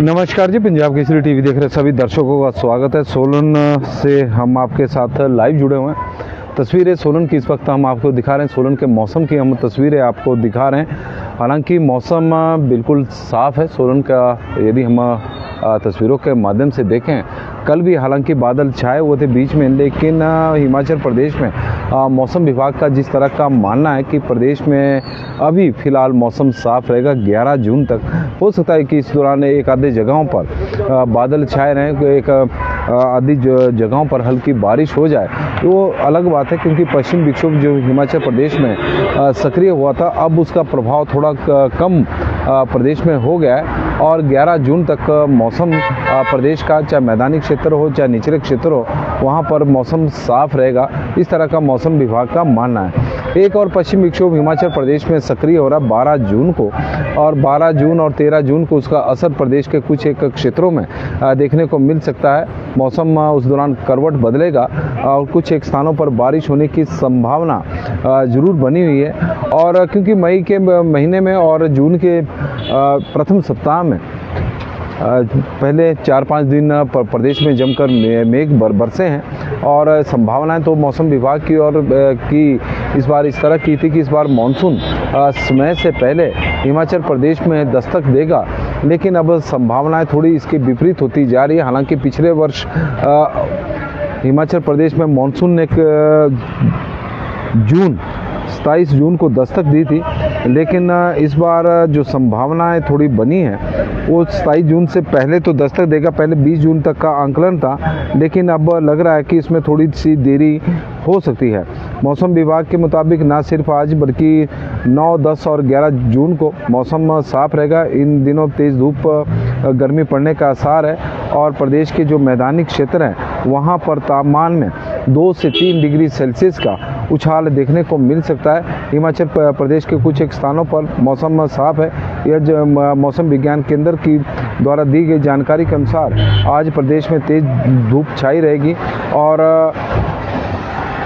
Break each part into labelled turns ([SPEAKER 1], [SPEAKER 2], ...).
[SPEAKER 1] नमस्कार जी, पंजाब केसरी टीवी देख रहे सभी दर्शकों का स्वागत है। सोलन से हम आपके साथ लाइव जुड़े हुए हैं। तस्वीरें सोलन की इस वक्त हम आपको दिखा रहे हैं। सोलन के मौसम की हम तस्वीरें आपको दिखा रहे हैं। हालांकि मौसम बिल्कुल साफ़ है सोलन का। यदि हम तस्वीरों के माध्यम से देखें, कल भी हालांकि बादल छाए हुए थे बीच में, लेकिन हिमाचल प्रदेश में मौसम विभाग का जिस तरह का मानना है कि प्रदेश में अभी फ़िलहाल मौसम साफ़ रहेगा 11 जून तक। हो सकता है कि इस दौरान एक आधे जगहों पर बादल छाए रहें, एक आधी जगहों पर हल्की बारिश हो जाए तो वो अलग बात है, क्योंकि पश्चिम विक्षोभ जो हिमाचल प्रदेश में सक्रिय हुआ था, अब उसका प्रभाव थोड़ा कम प्रदेश में हो गया है। और 11 जून तक मौसम प्रदेश का, चाहे मैदानी क्षेत्र हो चाहे निचले क्षेत्र हो, वहाँ पर मौसम साफ रहेगा, इस तरह का मौसम विभाग का मानना है। एक और पश्चिम विक्षोभ हिमाचल प्रदेश में सक्रिय हो रहा 12 जून को, और 12 जून और 13 जून को उसका असर प्रदेश के कुछ एक क्षेत्रों में देखने को मिल सकता है। मौसम उस दौरान करवट बदलेगा और कुछ एक स्थानों पर बारिश होने की संभावना जरूर बनी हुई है। और क्योंकि मई के महीने में और जून के प्रथम सप्ताह में पहले 4-5 दिन प्रदेश में जमकर मेघ बरसे हैं, और संभावनाएं तो मौसम विभाग की और की इस बार इस तरह की थी कि इस बार मानसून समय से पहले हिमाचल प्रदेश में दस्तक देगा, लेकिन अब संभावनाएं थोड़ी इसके विपरीत होती जा रही है। हालांकि पिछले वर्ष हिमाचल प्रदेश में मानसून ने 27 जून को दस्तक दी थी, लेकिन इस बार जो संभावनाएं थोड़ी बनी है वो 27 जून से पहले तो दस्तक देगा। पहले 20 जून तक का आंकलन था, लेकिन अब लग रहा है कि इसमें थोड़ी सी देरी हो सकती है। मौसम विभाग के मुताबिक ना सिर्फ आज बल्कि 9, 10 और 11 जून को मौसम साफ रहेगा। इन दिनों तेज़ धूप गर्मी पड़ने का आसार है, और प्रदेश के जो मैदानी क्षेत्र हैं वहाँ पर तापमान में 2 से 3 डिग्री सेल्सियस का उछाल देखने को मिल सकता है। हिमाचल प्रदेश के कुछ एक स्थानों पर मौसम साफ है। यह मौसम विज्ञान केंद्र की द्वारा दी गई जानकारी के अनुसार आज प्रदेश में तेज धूप छाई रहेगी, और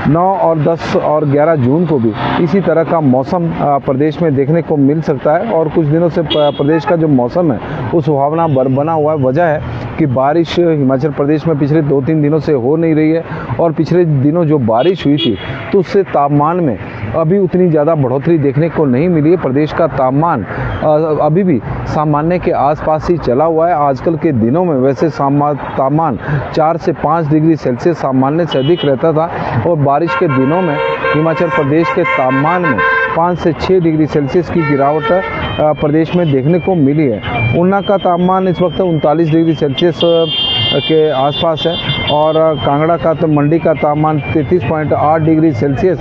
[SPEAKER 1] 9 और 10 और 11 जून को भी इसी तरह का मौसम प्रदेश में देखने को मिल सकता है। और कुछ दिनों से प्रदेश का जो मौसम है वो सुहावना बना हुआ है। वजह है कि बारिश हिमाचल प्रदेश में पिछले 2-3 दिनों से हो नहीं रही है, और पिछले दिनों जो बारिश हुई थी तो उससे तापमान में अभी उतनी ज़्यादा बढ़ोतरी देखने को नहीं मिली है। प्रदेश का तापमान अभी भी सामान्य के आसपास ही चला हुआ है। आजकल के दिनों में वैसे तापमान 4 से 5 डिग्री सेल्सियस सामान्य से अधिक रहता था, और बारिश के दिनों में हिमाचल प्रदेश के तापमान में 5 से 6 डिग्री सेल्सियस की गिरावट प्रदेश में देखने को मिली है। ऊना का तापमान इस वक्त 39 डिग्री सेल्सियस के आसपास है, और कांगड़ा का तो मंडी का तापमान 33.8 डिग्री सेल्सियस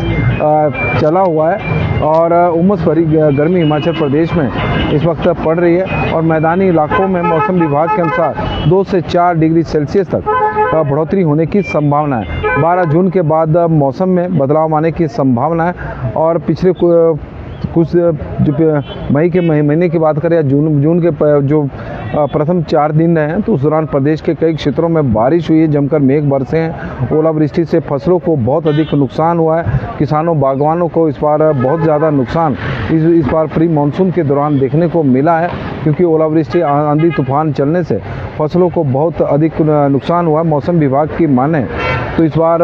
[SPEAKER 1] चला हुआ है। और उमस भरी गर्मी हिमाचल प्रदेश में इस वक्त पड़ रही है, और मैदानी इलाकों में मौसम विभाग के अनुसार 2 से 4 डिग्री सेल्सियस तक बढ़ोतरी होने की संभावना है। 12 जून के बाद मौसम में बदलाव आने की संभावना है। और पिछले कुछ जो मई के महीने की बात करें या जून के जो प्रथम 4 दिन रहे हैं, तो उस दौरान प्रदेश के कई क्षेत्रों में बारिश हुई है, जमकर मेघ बरसे हैं। ओलावृष्टि से फसलों को बहुत अधिक नुकसान हुआ है। किसानों बागवानों को इस बार बहुत ज़्यादा नुकसान इस बार प्री मानसून के दौरान देखने को मिला है, क्योंकि ओलावृष्टि आंधी तूफान चलने से फसलों को बहुत अधिक नुकसान हुआ है। मौसम विभाग की माने तो इस बार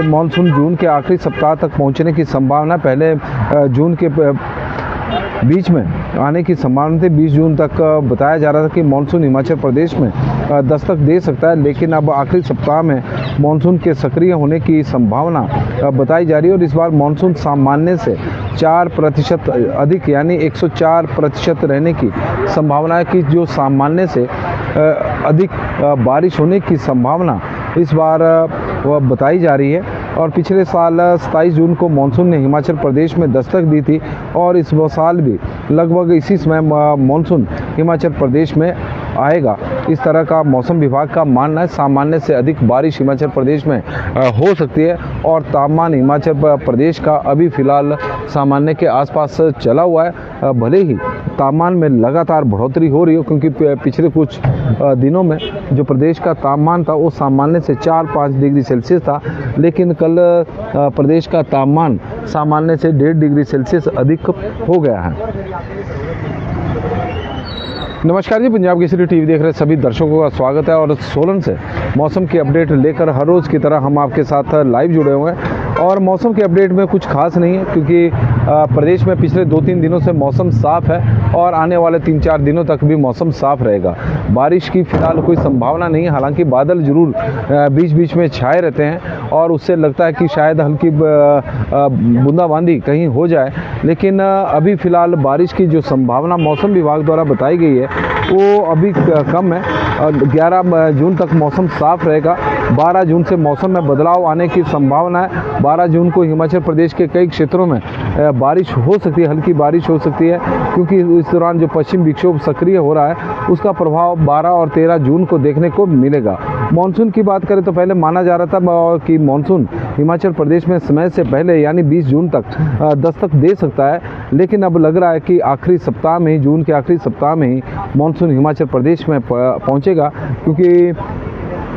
[SPEAKER 1] मानसून जून के आखिरी सप्ताह तक पहुंचने की संभावना, पहले जून के बीच में आने की संभावना थी। 20 जून तक बताया जा रहा था कि मानसून हिमाचल प्रदेश में दस्तक दे सकता है, लेकिन अब आखिरी सप्ताह में मानसून के सक्रिय होने की संभावना बताई जा रही है। और इस बार मानसून सामान्य से 4% अधिक, यानी 104% रहने की संभावना है, कि जो सामान्य से अधिक बारिश होने की संभावना इस बार वह बताई जा रही है। और पिछले साल 27 जून को मानसून ने हिमाचल प्रदेश में दस्तक दी थी, और इस साल भी लगभग इसी समय मानसून हिमाचल प्रदेश में आएगा, इस तरह का मौसम विभाग का मानना है। सामान्य से अधिक बारिश हिमाचल प्रदेश में हो सकती है, और तापमान हिमाचल प्रदेश का अभी फ़िलहाल सामान्य के आसपास चला हुआ है। भले ही तापमान में लगातार बढ़ोतरी हो रही हो, क्योंकि पिछले कुछ दिनों में जो प्रदेश का तापमान था वो सामान्य से 4-5 डिग्री सेल्सियस था, लेकिन कल प्रदेश का तापमान सामान्य से 1.5 डिग्री सेल्सियस अधिक हो गया है। नमस्कार जी, पंजाब केसरी टीवी देख रहे सभी दर्शकों का स्वागत है। और सोलन से मौसम की अपडेट लेकर हर रोज़ की तरह हम आपके साथ लाइव जुड़े हुए हैं। और मौसम के अपडेट में कुछ खास नहीं है, क्योंकि प्रदेश में पिछले 2-3 दिनों से मौसम साफ़ है और आने वाले 3-4 दिनों तक भी मौसम साफ़ रहेगा। बारिश की फिलहाल कोई संभावना नहीं है, हालांकि बादल जरूर बीच बीच में छाए रहते हैं और उससे लगता है कि शायद हल्की बूंदाबांदी कहीं हो जाए। लेकिन अभी फ़िलहाल बारिश की जो संभावना मौसम विभाग द्वारा बताई गई है वो अभी कम है। 11 जून तक मौसम साफ़ रहेगा। 12 जून से मौसम में बदलाव आने की संभावना है। 12 जून को हिमाचल प्रदेश के कई क्षेत्रों में बारिश हो सकती है, हल्की बारिश हो सकती है, क्योंकि इस दौरान जो पश्चिम विक्षोभ सक्रिय हो रहा है उसका प्रभाव 12 और 13 जून को देखने को मिलेगा। मानसून की बात करें तो पहले माना जा रहा था कि मानसून हिमाचल प्रदेश में समय से पहले यानी 20 जून तक दस्तक दे सकता है, लेकिन अब लग रहा है कि आखिरी सप्ताह में ही, जून के आखिरी सप्ताह में ही मानसून हिमाचल प्रदेश में पहुंचेगा। क्योंकि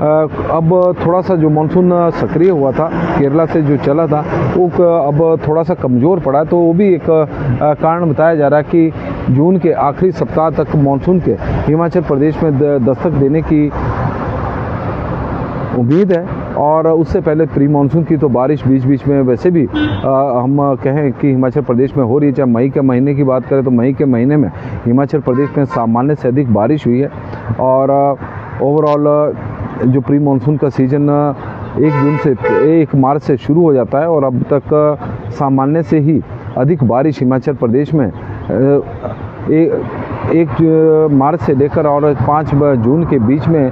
[SPEAKER 1] अब थोड़ा सा जो मानसून सक्रिय हुआ था केरला से जो चला था वो अब थोड़ा सा कमज़ोर पड़ा, तो वो भी एक कारण बताया जा रहा है कि जून के आखिरी सप्ताह तक मानसून के हिमाचल प्रदेश में दस्तक देने की उम्मीद है। और उससे पहले प्री मानसून की तो बारिश बीच बीच में वैसे भी हम कहें कि हिमाचल प्रदेश में हो रही है। चाहे मई के महीने की बात करें तो मई के महीने में हिमाचल प्रदेश में सामान्य से अधिक बारिश हुई है। और ओवरऑल जो प्री मानसून का सीज़न 1 मार्च से शुरू हो जाता है और अब तक सामान्य से ही अधिक बारिश हिमाचल प्रदेश में 1 मार्च से लेकर और 5 जून के बीच में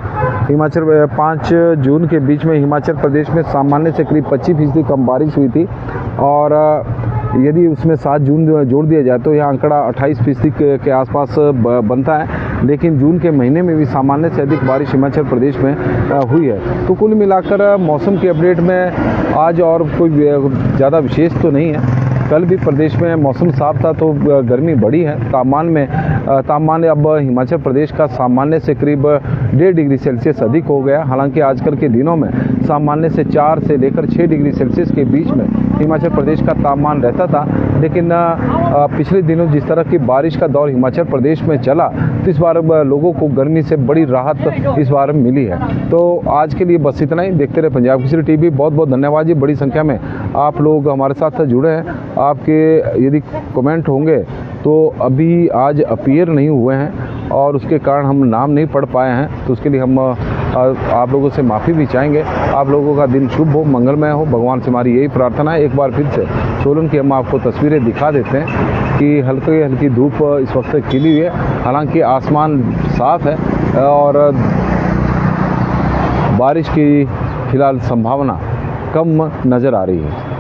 [SPEAKER 1] 5 जून के बीच में हिमाचल प्रदेश में सामान्य से करीब 25% कम बारिश हुई थी। और यदि उसमें 7 जून जोड़ दिया जाए तो यह आंकड़ा 28% के आसपास बनता है। लेकिन जून के महीने में भी सामान्य से अधिक बारिश हिमाचल प्रदेश में हुई है। तो कुल मिलाकर मौसम के अपडेट में आज और कोई ज़्यादा विशेष तो नहीं है। कल भी प्रदेश में मौसम साफ था तो गर्मी बढ़ी है। तापमान अब हिमाचल प्रदेश का सामान्य से करीब 1.5 डिग्री सेल्सियस अधिक हो गया। हालांकि आजकल के दिनों में सामान्य से 4 से लेकर 6 डिग्री सेल्सियस के बीच में हिमाचल प्रदेश का तापमान रहता था। लेकिन पिछले दिनों जिस तरह की बारिश का दौर हिमाचल प्रदेश में चला तो इस बार लोगों को गर्मी से बड़ी राहत इस बार मिली है। तो आज के लिए बस इतना ही। देखते रहे पंजाब केसरी टीवी। बहुत बहुत धन्यवाद जी, बड़ी संख्या में आप लोग हमारे साथ जुड़े हैं। आपके यदि कमेंट होंगे तो अभी आज अपीयर नहीं हुए हैं और उसके कारण हम नाम नहीं पढ़ पाए हैं, तो उसके लिए हम आप लोगों से माफ़ी भी चाहेंगे। आप लोगों का दिन शुभ हो, मंगलमय हो, भगवान से हमारी यही प्रार्थना है। एक बार फिर से सोलन की हम आपको तस्वीरें दिखा देते हैं कि हल्की हल्की धूप इस वक्त खिली हुई है। हालांकि आसमान साफ है और बारिश की फिलहाल संभावना कम नज़र आ रही है।